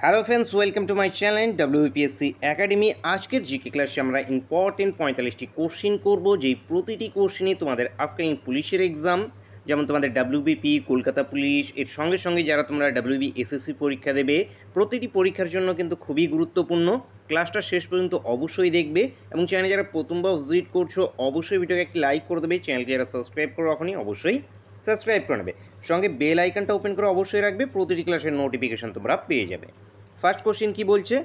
Hello friends, welcome to my channel WPSC academy. আজকের GK ক্লাসে আমরা ইম্পর্টেন্ট 45টি কোশ্চিন করব, যেই প্রতিটি কোশ্চিনই তোমাদের আপকামিং পুলিশের এক্সাম, যেমন তোমাদের WBP, কলকাতা পুলিশ, এর সঙ্গে সঙ্গে যারা তোমরা WBSSC পরীক্ষা দেবে, প্রতিটি পরীক্ষার জন্য কিন্তু খুবই গুরুত্বপূর্ণ। ক্লাসটা শেষ পর্যন্ত অবশ্যই দেখবে এবং চ্যানেলে যারা প্রথমবার ভিজিট করছো অবশ্যই ভিডিওকে একটি লাইক করে দেবে। চ্যানেলকে যারা সাবস্ক্রাইব করো এখনই অবশ্যই সাবস্ক্রাইব করে নেবে, সঙ্গে বেল আইকনটা ওপেন করে অবশ্যই রাখবে, প্রতিটি ক্লাসের নোটিফিকেশন তোমরা পেয়ে যাবে। ফার্স্ট কোশ্চিন কি বলছে,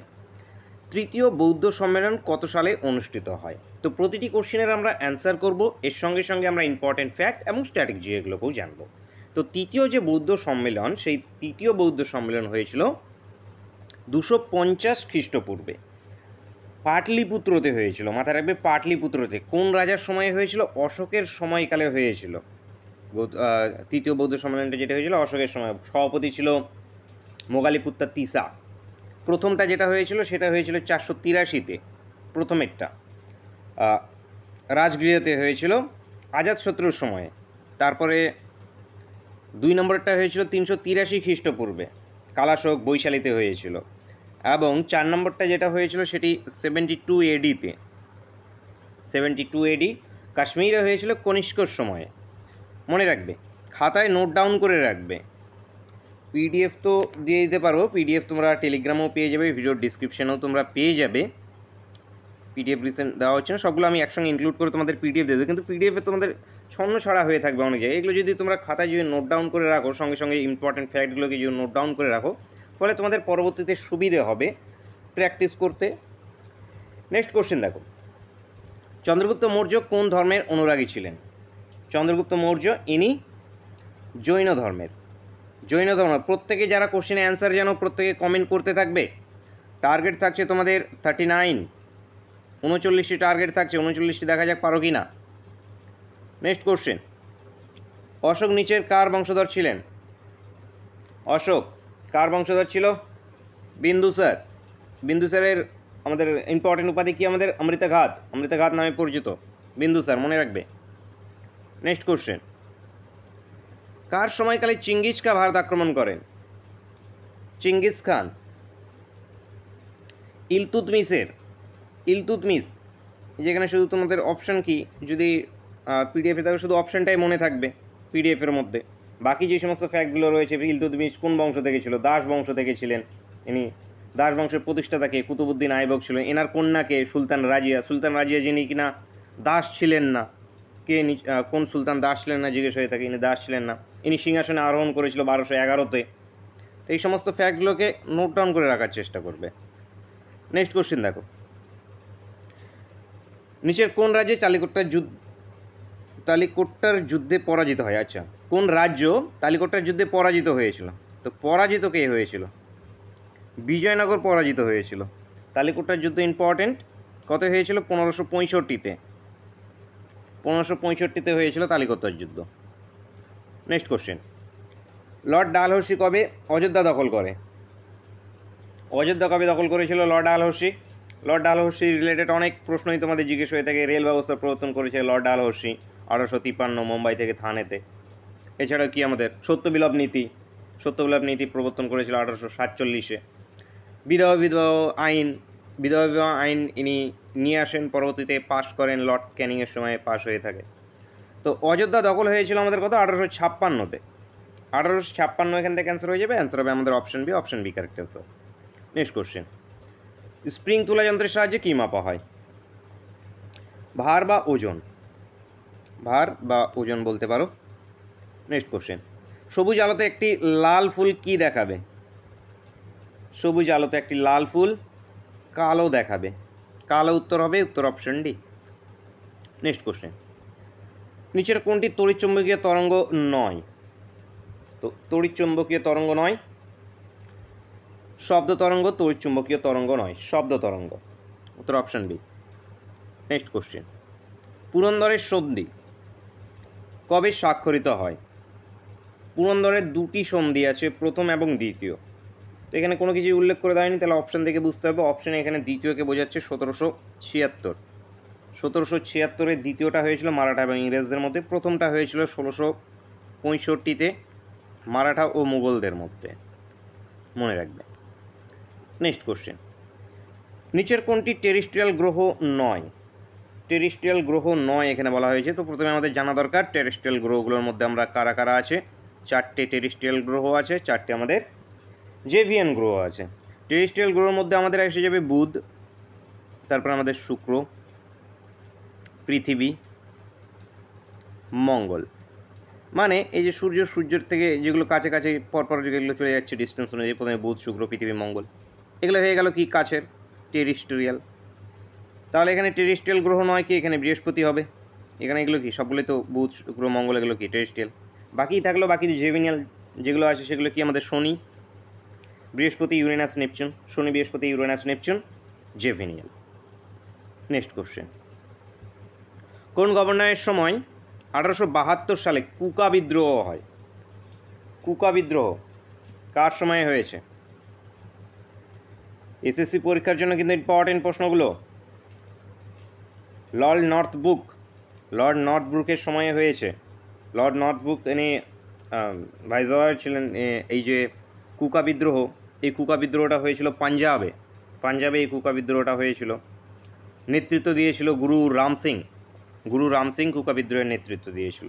তৃতীয় বৌদ্ধ সম্মেলন কত সালে অনুষ্ঠিত হয়? তো প্রতিটি কোশ্চিনের আমরা অ্যান্সার করব, এর সঙ্গে সঙ্গে আমরা ইম্পর্টেন্ট ফ্যাক্ট এবং স্ট্র্যাটেজি এগুলোকেও জানবো। তো তৃতীয় যে বৌদ্ধ সম্মেলন, সেই তৃতীয় বৌদ্ধ সম্মেলন হয়েছিল 250 খ্রিস্টপূর্বে পাটলিপুত্রতে হয়েছিল। মাথায় রাখবে, পাটলিপুত্রতে। কোন রাজার সময়ে হয়েছিল? অশোকের সময়কালে হয়েছিল। তৃতীয় বৌদ্ধ সম্মেলনটা যেটা হয়েছিল অশোকের সময়, সভাপতি ছিল মোগালিপুত্তা তিসা। প্রথমটা যেটা হয়েছিল সেটা হয়েছিল 483-তে, প্রথমেরটা রাজগৃহতে হয়েছিল আজাতশত্রুর সময়ে। তারপরে 2 নম্বরটা হয়েছিল 383 খ্রিস্টপূর্বে, কালাশোক বৈশালীতে হয়েছিল। এবং 4 নম্বরটা যেটা হয়েছিল সেটি 72 AD-তে, 72 AD কাশ্মীরে হয়েছিল কনিষ্কর সময়ে। মনে রাখবে, খাতায় নোট ডাউন করে রাখবে। PDF তো দিয়ে দিতে পারবো, PDF তোমরা টেলিগ্রামেও পেয়ে যাবে, ভিডিওর ডিসক্রিপশানেও তোমরা পেয়ে যাবে। PDF রিসেন্ট দেওয়া হচ্ছে না, সবগুলো আমি একসঙ্গে ইনক্লুড করে তোমাদের PDF দিয়ে দেবো, কিন্তু PDF এ তোমাদের ছন্ন ছাড়া হয়ে থাকবে অনেক জায়গায়। এগুলো যদি তোমরা খাতায় যদি নোট ডাউন করে রাখো, সঙ্গে সঙ্গে ইম্পর্টেন্ট ফ্যাক্টগুলোকে যদি নোট ডাউন করে রাখো, ফলে তোমাদের পরবর্তীতে সুবিধে হবে প্র্যাকটিস করতে। নেক্সট কোশ্চেন দেখো, চন্দ্রগুপ্ত মৌর্য কোন ধর্মের অনুরাগী ছিলেন? চন্দ্রগুপ্ত মৌর্য ইনি জৈন ধর্মের। জৈন ধর্ম। প্রত্যেকে যারা কোশ্চেনে অ্যান্সার জানো প্রত্যেকে কমেন্ট করতে থাকবে। টার্গেট থাকছে তোমাদের 39, 39টি টার্গেট থাকছে, 39টি দেখা যাক পারো কি না। নেক্সট কোশ্চেন, অশোক নিচের কার বংশধর ছিলেন? অশোক কার বংশধর ছিল? বিন্দুসার। বিন্দুসারের আমাদের ইম্পর্টেন্ট উপাধি কি? আমাদের অমৃতঘাত, অমৃতঘাত নামে পরিচিত বিন্দুসার, মনে রাখবে। নেক্সট কোশ্চেন, কার সময়কালে চিঙ্গিস খা ভারত আক্রমণ করেন? চিঙ্গিস খান। ইলতুৎমিশের। ইলতুৎমিশ, যেখানে শুধু তোমাদের অপশান কি, যদি পিডিএফে থাকে শুধু অপশানটাই মনে থাকবে পিডিএফের মধ্যে, বাকি যে সমস্ত ফ্যাক্টগুলো রয়েছে, ইলতুৎমিশ কোন বংশ থেকে ছিল? দাস বংশ থেকে ছিলেন ইনি। দাস বংশের প্রতিষ্ঠাতাকে কুতুবুদ্দিন আইবক ছিল। এনার কন্যাকে সুলতান রাজিয়া। সুলতান রাজিয়া যিনি কিনা দাস ছিলেন না, কে কোন সুলতান দাস ছিলেন না জিজ্ঞেস হয়ে থাকে, ইনি দাস ছিলেন না। ইনি সিংহাসনে আরোহণ করেছিল 1211-তে। তো এই সমস্ত ফ্যাক্টগুলোকে নোট ডাউন করে রাখার চেষ্টা করবে। নেক্সট কোশ্চেন দেখো, নিচের কোন রাজ্যে তালিকোট্টার যুদ্ধে পরাজিত হয়? আচ্ছা, কোন রাজ্য তালিকোট্টার যুদ্ধে পরাজিত হয়েছিল? তো পরাজিত কে হয়েছিল? বিজয়নগর পরাজিত হয়েছিল। তালিকোট্টার যুদ্ধ ইম্পর্টেন্ট, কত হয়েছিল? 1565-তে। 1565-তে হয়েছিল তালিকোট্টার যুদ্ধ। নেক্সট কোশ্চেন, লর্ড ডালহৌসি কবে অযোধ্যা দখল করে? অযোধ্যা কবে দখল করেছিল Lord Dalhousie? Lord Dalhousie related অনেক প্রশ্নই তোমাদের জিজ্ঞেস হয়ে থাকে। রেল ব্যবস্থা প্রবর্তন করেছে লর্ড ডালহৌসি 1853 মুম্বাই থেকে থানেতে। এছাড়া কি আমাদের সত্যবিলোপ নীতি, সত্যবিলোপ নীতি প্রবর্তন করেছিল 1847-এ। বিধবা বিধবা আইন ইনি নিয়ে আসেন, পরবর্তীতে পাশ করেন, লর্ড ক্যানিংয়ের সময় পাশ হয়ে থাকে। তো অযোধ্যা দখল হয়েছিল আমাদের কত? 1856-তে। 1856 এখান থেকে অ্যান্সার হয়ে যাবে। অ্যান্সার হবে আমাদের option B. Option B correct answer. Next question, spring তুলা যন্ত্রের সাহায্যে কী মাপা হয়? ভার বা ওজন। ভার বা ওজন বলতে পারো। নেক্সট কোশ্চেন, সবুজ আলোতে একটি লাল ফুল কি দেখাবে? সবুজ আলোতে একটি লাল ফুল কালো দেখাবে। কালো উত্তর হবে, উত্তর অপশন ডি। নেক্সট কোশ্চেন, নিচের কোনটি তড়িৎচুম্বকীয় তরঙ্গ নয়? তো তড়িৎচুম্বকীয় তরঙ্গ নয়, শব্দ তরঙ্গ তড়িৎচুম্বকীয় তরঙ্গ নয়, শব্দ তরঙ্গ, উত্তর অপশন বি। নেক্সট কোশ্চেন, পুরন্দরের সন্ধি কবে স্বাক্ষরিত হয়? পুরন্দরের 2টি সন্ধি আছে, প্রথম এবং দ্বিতীয়। তো এখানে কোনো কিছু উল্লেখ করে দেয়নি, তাহলে অপশান থেকে বুঝতে হবে। অপশানে এখানে দ্বিতীয়কে বোঝাচ্ছে 1776। 1776-এর দ্বিতীয়টা হয়েছিল মারাঠা এবং ইংরেজদের মধ্যে, প্রথমটা হয়েছিল 1665-তে মারাঠা ও মুঘলদের মধ্যে, মনে রাখবে। নেক্সট কোশ্চেন, নিচের কোনটি টেরেস্ট্রিয়াল গ্রহ নয়? টেরেস্ট্রিয়াল গ্রহ নয় এখানে বলা হয়েছে। তো প্রথমে আমাদের জানা দরকার টেরেস্ট্রিয়াল গ্রহগুলোর মধ্যে আমরা কারা কারা আছে। 4টে টেরেস্ট্রিয়াল গ্রহ আছে, 4টে আমাদের জেভিয়ান গ্রহ আছে। টেরেস্ট্রিয়াল গ্রহের মধ্যে আমাদের এসে যাবে বুধ, তারপর আমাদের শুক্র, পৃথিবী, মঙ্গল। মানে এই যে সূর্যের থেকে যেগুলো কাছে কাছে পরপর যেগুলো চলে যাচ্ছে ডিস্টেন্স অনুযায়ী, প্রথমে বুধ, শুক্র, পৃথিবী, মঙ্গল, এগুলো হয়ে গেল কি কাছের টেরেস্ট্রিয়াল। তাহলে এখানে টেরেস্ট্রিয়াল গ্রহ নয় কি, এখানে বৃহস্পতি হবে। এখানে এগুলো কি সবগুলোই তো বুধ, শুক্র, মঙ্গল, এগুলো কি টেরেস্ট্রিয়াল। বাকি থাকলো বাকি জেভিনিয়াল যেগুলো আছে সেগুলো কি আমাদের শনি, বৃহস্পতি, ইউরেনাস, নেপচুন। শনি, বৃহস্পতি, ইউরেনাস, নেপচুন জেভিনিয়াল। নেক্সট কোশ্চেন, কোন গভর্নরের সময় 1872 সালে কুকা বিদ্রোহ হয়? কুকা বিদ্রোহ কার সময় হয়েছে? এসএসসি পরীক্ষার জন্য কিন্তু ইম্পর্টেন্ট প্রশ্নগুলো। লর্ড নর্থব্রুকের সময়ে হয়েছে। লর্ড নর্থব্রুক ইনি ভাইসরয় ছিলেন। এই যে কুকা বিদ্রোহ, এই কুকা বিদ্রোহটা হয়েছিল পাঞ্জাবে এই কুকা বিদ্রোহটা হয়েছিল। নেতৃত্ব দিয়েছিল গুরু রাম সিং কুকা বিদ্রোহের নেতৃত্ব দিয়েছিল।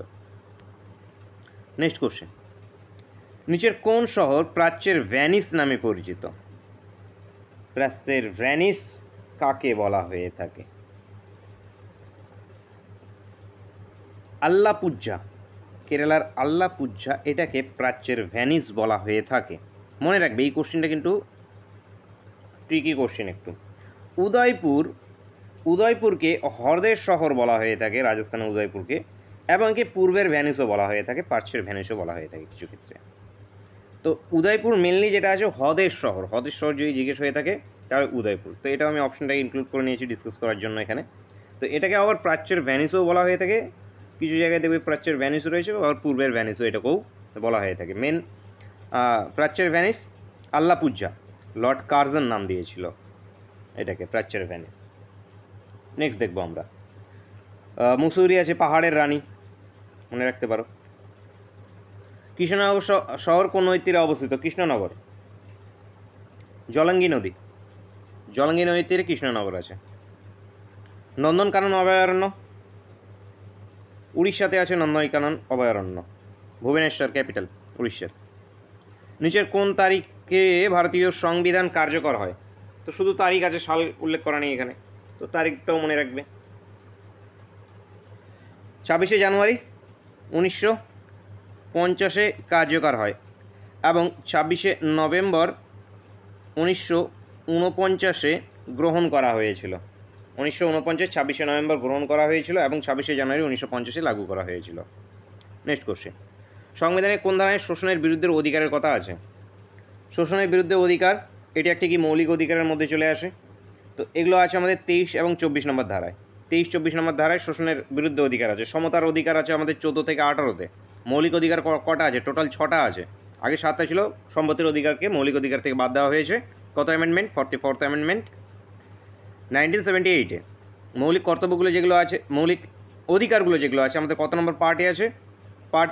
নেক্সট কোশ্চেন, নিচের কোন শহর প্রাচ্যের ভ্যানিস নামে পরিচিত? প্রাচ্যের ভ্যানিস কাকে বলা হয়ে থাকে? আল্লাপুজ্জা, কেরালার আল্লাপুজ্জা, এটাকে প্রাচ্যের ভ্যানিস বলা হয়ে থাকে। মনে রাখবে এই কোশ্চেনটা কিন্তু ট্রিকি কোশ্চেন একটু। উদয়পুরকে হ্রদের শহর বলা হয়ে থাকে, রাজস্থানের উদয়পুরকে, এবং একে পূর্বের ভ্যানিসও বলা হয়ে থাকে, প্রাচ্যের ভ্যানিসও বলা হয়ে থাকে কিছু ক্ষেত্রে। তো উদয়পুর মেনলি যেটা আছে হ্রদের শহর যদি জিজ্ঞেস হয়ে থাকে তাহলে উদয়পুর। তো এটাও আমি অপশনটাকে ইনক্লুড করে নিয়েছি ডিসকাস করার জন্য এখানে। তো এটাকে আবার প্রাচ্যের ভ্যানিসও বলা হয়ে থাকে, কিছু জায়গায় দেখবে প্রাচ্যের ভ্যানিসও রয়েছে, আবার পূর্বের ভ্যানিসও এটাকেও বলা হয়ে থাকে। মেন প্রাচ্যের ভ্যানিস আল্লাপুজ্জা, লর্ড কার্জন নাম দিয়েছিল এটাকে প্রাচ্যের ভ্যানিস। নেক্সট দেখবো আমরা মুসৌরি আছে পাহাড়ের রানী, মনে রাখতে পারো। কৃষ্ণনগর শহর কোন নদীর তীরে অবস্থিত? কৃষ্ণনগর, জলঙ্গি নদী তীরে কৃষ্ণনগর আছে। নন্দনকানন অভয়ারণ্য উড়িষ্যাতে আছে, নন্দনকানন অভয়ারণ্য, ভুবনেশ্বর ক্যাপিটাল উড়িষ্যার। নিচের কোন তারিখে ভারতীয় সংবিধান কার্যকর হয়? তো শুধু তারিখ আছে, সাল উল্লেখ করা নেই এখানে, তো তারিখটাও মনে রাখবে। 26শে জানুয়ারি 1950 কার্যকর হয় এবং 26শে নভেম্বর 1949 গ্রহণ করা হয়েছিল। 1949 26শে নভেম্বর গ্রহণ করা হয়েছিল এবং 26শে জানুয়ারি 1950 লাগু করা হয়েছিল। নেক্সট কোশ্চেন, সংবিধানে কোন ধারায় শোষণের বিরুদ্ধে অধিকারের কথা আছে? শোষণের বিরুদ্ধে অধিকার এটি একটি কি মৌলিক অধিকারের মধ্যে চলে আসে? তো এগুলো আছে আমাদের 23 এবং 24 নম্বর ধারায়। 23-24 নম্বর ধারায় শোষণের বিরুদ্ধে অধিকার আছে। সমতার অধিকার আছে আমাদের 14 থেকে 18-তে। মৌলিক অধিকার কটা আছে? টোটাল 6টা আছে। আগে 7টা ছিল, সম্পত্তির অধিকারকে মৌলিক অধিকার থেকে বাদ দেওয়া হয়েছে। কত অ্যামেন্ডমেন্ট? 44th amendment 1978-এ। মৌলিক কর্তব্যগুলো যেগুলো আছে, মৌলিক অধিকারগুলো যেগুলো আছে আমাদের কত নম্বর পার্টে আছে? পার্ট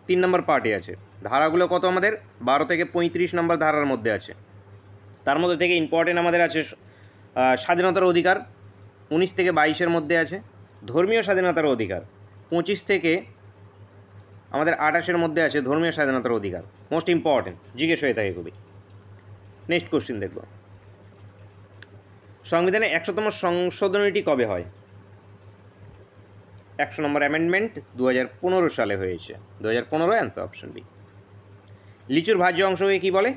3 নম্বর পার্টে আছে। ধারাগুলো কত আমাদের? 12 থেকে 35 নম্বর ধারার মধ্যে আছে। তার মধ্যে থেকে ইম্পর্টেন্ট আমাদের আছে স্বাধীনতার অধিকার 19 থেকে 22-এর মধ্যে আছে। ধর্মীয় স্বাধীনতার অধিকার 25 থেকে আমাদের 28-এর মধ্যে আছে। ধর্মীয় স্বাধীনতার অধিকার মোস্ট ইম্পর্টেন্ট, জিজ্ঞেস হয়ে থাকে খুবই। নেক্সট কোশ্চেন দেখব, সংবিধানের 100তম সংশোধনীটি কবে হয়? 100 নম্বর অ্যামেন্ডমেন্ট 2015 সালে হয়েছে। 2015 অ্যান্সার অপশন বি। লিচুর ভাজ্য অংশকে কি বলে?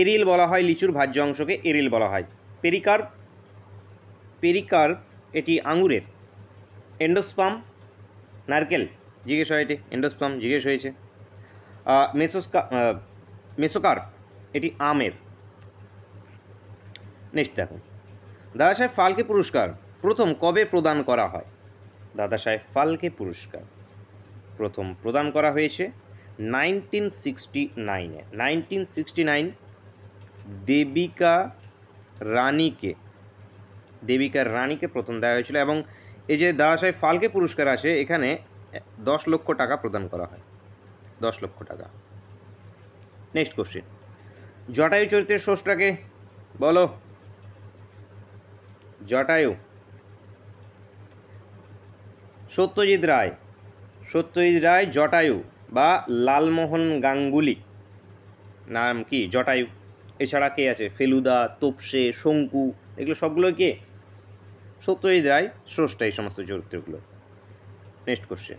এরিল বলা হয়। লিচুর ভাজ্য অংশকে এরিল বলা হয়। পেরিকার্প এটি আঙুরের। এন্ডোস্পাম নারকেল জিজ্ঞেস হয়েছে, এন্ডোস্পাম জিজ্ঞেস হয়েছে। মেসোকার্প এটি আমের। নেক্সট দেখুন, দাদাসাহেব ফালকে পুরস্কার প্রথম কবে প্রদান করা হয়? দাদাসাহেব ফালকে পুরস্কার প্রথম প্রদান করা হয়েছে 1969-এ। 1969 দেবিকা রানীকে প্রথম দেওয়া হয়েছিল। এবং এই যে দাদাসাহেব ফালকে পুরস্কার আছে এখানে 10 লক্ষ টাকা প্রদান করা হয়, 10 লক্ষ টাকা। নেক্সট কোশ্চেন, জটায়ু চরিত্রের স্রষ্টাকে বলো। জটায়ু সত্যজিৎ রায়। সত্যজিৎ রায় জটায়ু বা লালমোহন গাঙ্গুলি নাম কি জটায়ু। এছাড়া কে আছে? ফেলুদা, তোপসে, শঙ্কু, এগুলো সবগুলো কে? সত্যজিৎ রায় স্রষ্টা এই সমস্ত চরিত্রগুলো। নেক্সট কোশ্চেন,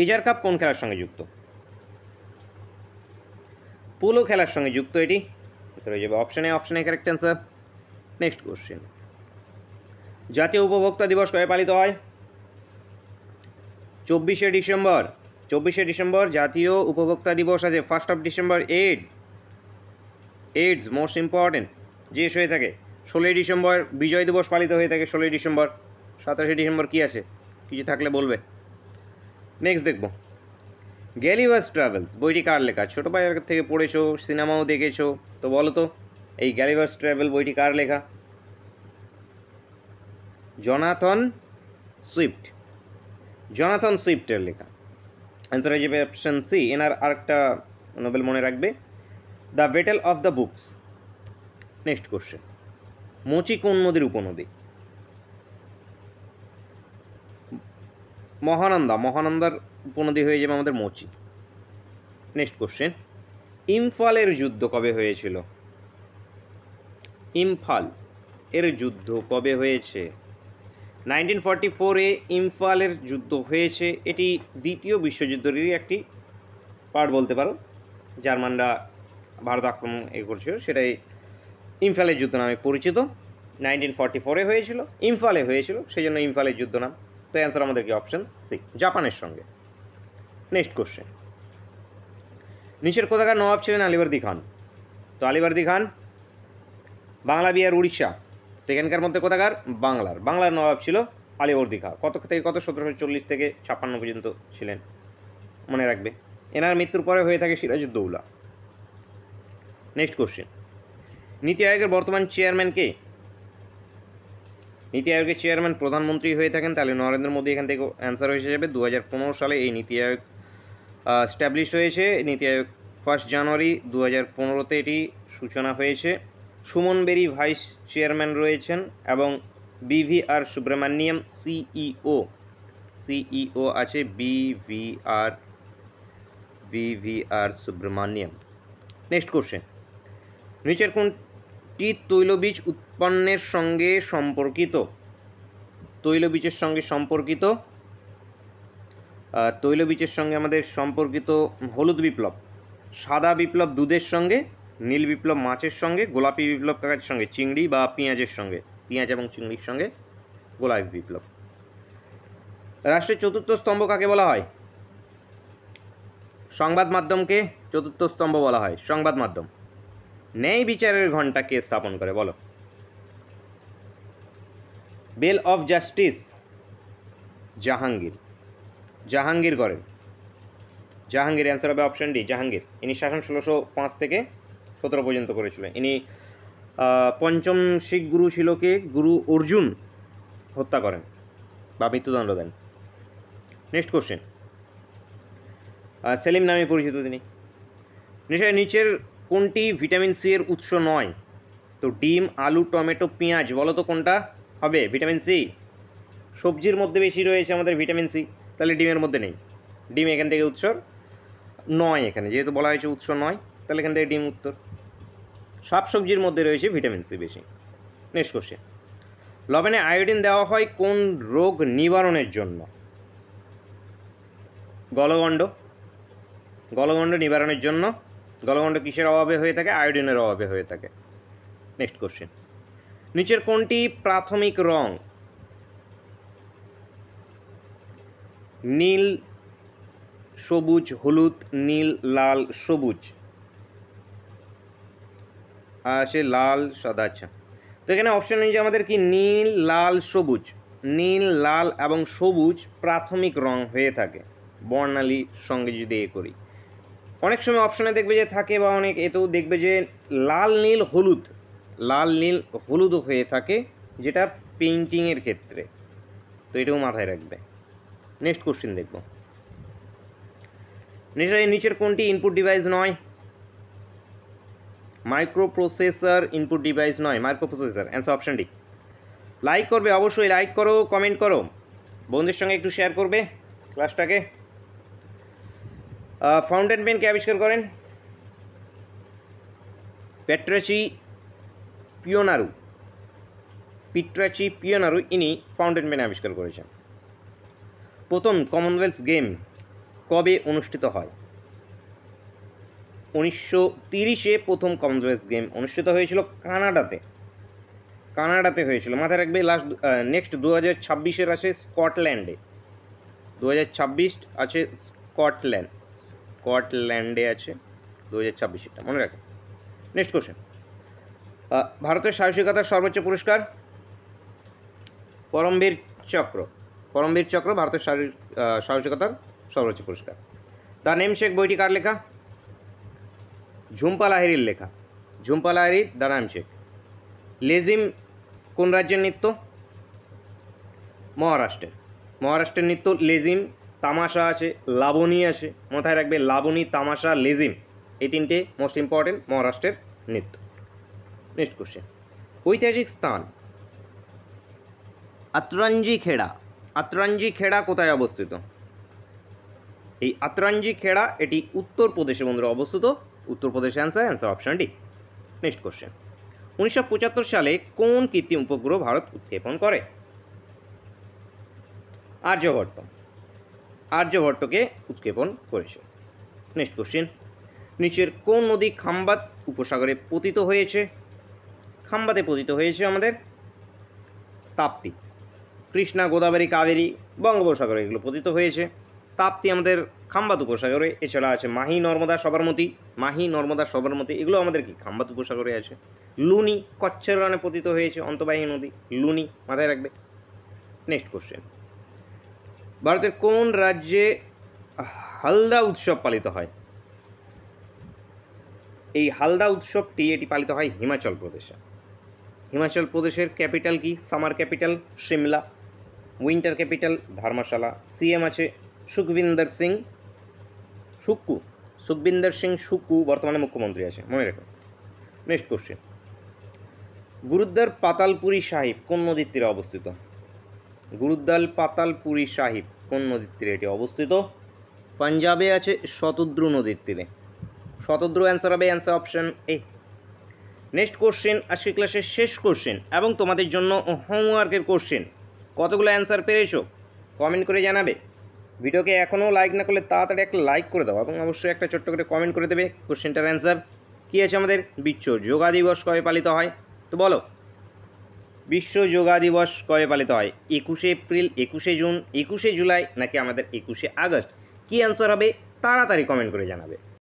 এজার কাপ কোন খেলার সঙ্গে যুক্ত? পোলো খেলার সঙ্গে যুক্ত এটি। হয়ে যাবে অপশানে, অপশানে কারেক্ট অ্যান্সার। নেক্সট কোশ্চেন, জাতীয় উপভোক্তা দিবস কবে পালিত হয়? 24শে ডিসেম্বর। 24শে ডিসেম্বর জাতীয় উপভোক্তা দিবস আছে। 1 ডিসেম্বর এইডস মোস্ট ইম্পর্টেন্ট জিনিস হয়ে থাকে। 16ই ডিসেম্বর বিজয় দিবস পালিত হয়ে থাকে। 16ই ডিসেম্বর। 27শে ডিসেম্বর কী আছে? কিছু থাকলে বলবে। নেক্সট দেখব, গ্যালিভার্স ট্রাভেলস বইটি কার লেখা? ছোটোবেলা থেকে পড়েছো, সিনেমাও দেখেছো, তো বলো তো এই গ্যালিভার্স ট্রাভেল বইটি কার লেখা? Jonathan Swift. জনাথন সুইফটের লেখা। অ্যান্সার হয়ে যাবে অপশান সি। এনার আরেকটা নোবেল মনে রাখবে, the battle of the books. Next question, মোচি কোন নদীর উপনদী? মহানন্দা। মহানন্দার উপনদী হয়ে যাবে আমাদের মোচি। নেক্সট কোশ্চেন, ইম্ফলের যুদ্ধ কবে হয়েছিল? ইম্ফল এর যুদ্ধ কবে হয়েছে? 1944-এ ইম্ফলের যুদ্ধ হয়েছে। এটি দ্বিতীয় বিশ্বযুদ্ধেরই একটি পার্ট বলতে পারো। জার্মানরা ভারত আক্রমণ করছিল, সেটাই ইম্ফলের যুদ্ধ নামে পরিচিত। 1944-এ হয়েছিল, ইম্ফলে হয়েছিল, সেই জন্য ইম্ফলের যুদ্ধ নাম। তো অ্যান্সার আমাদের কি? অপশান সি, জাপানের সঙ্গে। নেক্সট কোশ্চেন, নিচের কোথাকার নবাব ছিলেন আলীবর্দী খান? তো আলীবর্দী খান বাংলা, বিহার, উড়িষ্যা, তো এখানকার মধ্যে কোথাকার? বাংলার নবাব ছিল আলীবর্দী খান। কত থেকে কত? 1740 থেকে 56 পর্যন্ত ছিলেন, মনে রাখবে। এনার মৃত্যুর পরে হয়ে থাকে সিরাজউদ্দৌলা। নেক্সট কোশ্চেন, নীতি আয়োগের বর্তমান চেয়ারম্যান কে? নীতি আয়োগের চেয়ারম্যান প্রধানমন্ত্রী হয়ে থাকেন। তাহলে নরেন্দ্র মোদী এখান থেকে অ্যান্সার হয়ে যাবে। 2015 সালে এই নীতি আয়োগ স্ট্যাবলিশ হয়েছে। নীতি আয়োগ 1 জানুয়ারি 2015-তে এটি সূচনা হয়েছে। সুমন বেরি ভাইস চেয়ারম্যান রয়েছেন এবং বিভিআর সুব্রমণিয়াম সিইও আছে। বিভিআর সুব্রমণিয়াম। নেক্সট কোশ্চেন, নিচের কোনটি তৈলবীজ উৎপন্নের সঙ্গে সম্পর্কিত? তৈলবীজের সঙ্গে সম্পর্কিত, তৈলবীজের সঙ্গে আমাদের সম্পর্কিত হলুদ বিপ্লব, সাদা বিপ্লব দুধের সঙ্গে, নীল বিপ্লব মাছের সঙ্গে, গোলাপি বিপ্লব কাকার সঙ্গে চিংড়ি বা পেঁয়াজের সঙ্গে, পেঁয়াজ এবং চিংড়ির সঙ্গে গোলাপি বিপ্লব। রাষ্ট্রের চতুর্থ স্তম্ভ কাকে বলা হয়? সংবাদ মাধ্যমকে চতুর্থ স্তম্ভ বলা হয়। সংবাদ মাধ্যম। ন্যায় বিচারের ঘণ্টা কে স্থাপন করে? বলো। Value of justice Jahangir. Jahangir করেন। জাহাঙ্গীর অ্যান্সার হবে অপশন ডি, জাহাঙ্গীর। ইনি শাসন 1605 থেকে 17 পর্যন্ত করেছিলেন। ইনি পঞ্চম শিখ গুরু ছিল কে? গুরু অর্জুন হত্যা করেন বা মৃত্যুদণ্ড দেন। নেক্সট কোশ্চেন, সেলিম নামে পরিচিত তিনি। নিচের কোনটি ভিটামিন সি এর উৎস নয়? তো ডিম, আলু, টমেটো, পেঁয়াজ, বলো তো কোনটা হবে ভিটামিন সি? সবজির মধ্যে বেশি রয়েছে আমাদের ভিটামিন সি, তাহলে ডিমের মধ্যে নেই। ডিম এখান থেকে উৎস নয়, এখানে যেহেতু বলা হয়েছে উৎস নয়, তাহলে এখান থেকে ডিম উত্তর। সব সবজির মধ্যে রয়েছে ভিটামিন সি বেশি। নেক্সট কোশ্চেন, লবণে আয়োডিন দেওয়া হয় কোন রোগ নিবারণের জন্য? গলগণ্ড। গলগণ্ড নিবারণের জন্য। গলগণ্ড কিসের অভাবে হয়ে থাকে? আয়োডিনের অভাবে হয়ে থাকে। নেক্সট কোশ্চেন, নিচের কোনটি প্রাথমিক রং? নীল, সবুজ, হলুদ, নীল, লাল, সবুজ, সে লাল, সাদা। আচ্ছা, তো এখানে অপশন অনুযায়ী আমাদের কি নীল, লাল, সবুজ। নীল, লাল এবং সবুজ প্রাথমিক রং হয়ে থাকে বর্ণালীর সঙ্গে যদি করি। অনেক সময় অপশনে দেখবে যে থাকে বা অনেক এতেও দেখবে যে লাল, নীল, হলুদ, লাল, নীল, হলুদ হয়ে থাকে, যেটা পেইন্টিংয়ের ক্ষেত্রে। তো এটাও মাথায় রাখবে। নেক্সট কোশ্চেন দেখব, নিচের কোনটি ইনপুট ডিভাইস নয়? মাইক্রো প্রসেসর ইনপুট ডিভাইস নয়, micro processor. Answer option D. Like করবে, অবশ্যই লাইক করো, কমেন্ট করো, বন্ধুদের সঙ্গে একটু শেয়ার করবে ক্লাসটাকে। ফাউন্টেন পেন কে আবিষ্কার করেন? পেট্রাচি পিওনারু ইনি ফাউন্টেন পেন আবিষ্কার করেছেন। প্রথম কমনওয়েলথ গেম কবে অনুষ্ঠিত হয়? 1930-এ প্রথম কমনওয়েলথ গেম অনুষ্ঠিত হয়েছিল কানাডাতে হয়েছিল, মাথায় রাখবে। নেক্সট 2026-এর আছে স্কটল্যান্ডে, 2026 আছে স্কটল্যান্ডে আছে 2026-এটা, মনে রাখবে। নেক্সট কোশ্চেন, ভারতের সাহসিকতার সর্বোচ্চ পুরস্কার? পরমবীর চক্র ভারতের সাহসিকতার সর্বোচ্চ পুরস্কার। দ্য নেমসেক বইটি কার লেখা? ঝুম্পা লাহিড়ির লেখা, ঝুম্পা লাহিড়ির দ্য নেমসেক। লেজিম কোন রাজ্যের নৃত্য? মহারাষ্ট্রের নৃত্য লেজিম। তামাশা আছে, লাবণী আছে, মাথায় রাখবে লাবণী, তামাশা, লেজিম, এই তিনটে মোস্ট ইম্পর্টেন্ট মহারাষ্ট্রের নৃত্য। নেক্সট কোশ্চেন, ঐতিহাসিক স্থান আতরাঞ্জি খেড়া কোথায় অবস্থিত? এই আতরাঞ্জি খেড়া এটি উত্তরপ্রদেশে বন্ধুরা অবস্থিত, উত্তরপ্রদেশে answer option D. Next question, 1975 সালে কোন কৃত্রিম উপগ্রহ ভারত উৎক্ষেপণ করে? আর্যভট্টকে উৎক্ষেপণ করেছে। নেক্সট কোশ্চেন, নিচের কোন নদী খাম্বাত উপসাগরে পতিত হয়েছে? খাম্বাতে পতিত হয়েছে আমাদের তাপ্তি। কৃষ্ণা, গোদাবরী, কাবেরী, বঙ্গোপসাগরে এগুলো পতিত হয়েছে। তাপ্তি আমাদের খাম্বাত উপসাগরে, এছাড়া আছে মাহি, নর্মদা, সবরমতী, এগুলো আমাদের কি খাম্বাত উপসাগরে আছে। লুনি কচ্ছের রণে পতিত হয়েছে, অন্তর্বাহী নদী লুনি, মাথায় রাখবে। নেক্সট কোশ্চেন, ভারতের কোন রাজ্যে হালদা উৎসব পালিত হয়? এই হালদা উৎসবটি এটি পালিত হয় হিমাচল প্রদেশে। হিমাচল প্রদেশের ক্যাপিটাল কি? Summer capital Shimla, winter capital Dharamshala. CM আছে সুখবিন্দর সিং সুক্কু, বর্তমানে মুখ্যমন্ত্রী আছে, মনে রাখো। নেক্সট কোশ্চেন, গুরুদ্বার পাতালপুরি সাহিব কোন নদীর তীরে অবস্থিত? গুরুদ্বার পাতালপুরি সাহিব কোন নদীর তীরে এটি অবস্থিত? পাঞ্জাবে আছে শতদ্রু নদীর তীরে। শতদ্রু অ্যান্সার হবে answer option A. Next question, আজকে ক্লাসের শেষ কোশ্চেন এবং তোমাদের জন্য হোমওয়ার্কের কোশ্চেন। কতগুলো অ্যান্সার পেরেছো কমেন্ট করে জানাবে। ভিডিওকে এখনও লাইক না করলে তাড়াতাড়ি একটা লাইক করে দাও এবং অবশ্যই একটা ছোট্ট করে কমেন্ট করে দেবে কোশ্চেনটার অ্যান্সার কী আছে আমাদের। বিশ্ব যোগা দিবস কবে পালিত হয়? তো বলো, বিশ্ব যোগা দিবস কবে পালিত হয়? 21শে এপ্রিল, 21শে জুন, 21শে জুলাই নাকি আমাদের 21শে আগস্ট? কী অ্যান্সার হবে তাড়াতাড়ি কমেন্ট করে জানাবে।